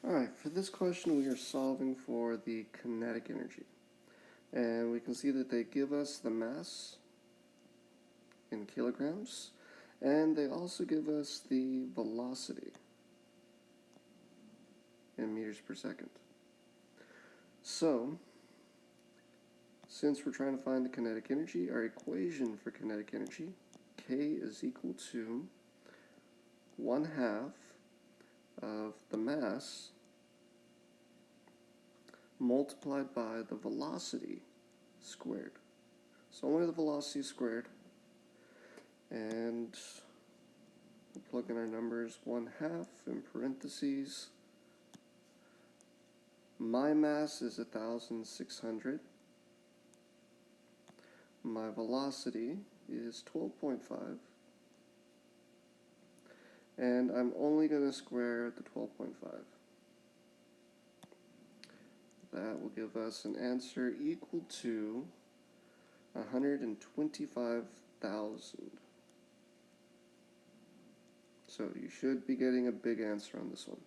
Alright, for this question we are solving for the kinetic energy. And we can see that they give us the mass in kilograms, and they also give us the velocity in meters per second. So, since we're trying to find the kinetic energy, our equation for kinetic energy, K is equal to 1/2 of the mass multiplied by the velocity squared. So only the velocity squared, and we'll plug in our numbers, 1/2 in parentheses. My mass is 1,600. My velocity is 12.5. And I'm only going to square the 12.5. That will give us an answer equal to 125,000. So you should be getting a big answer on this one.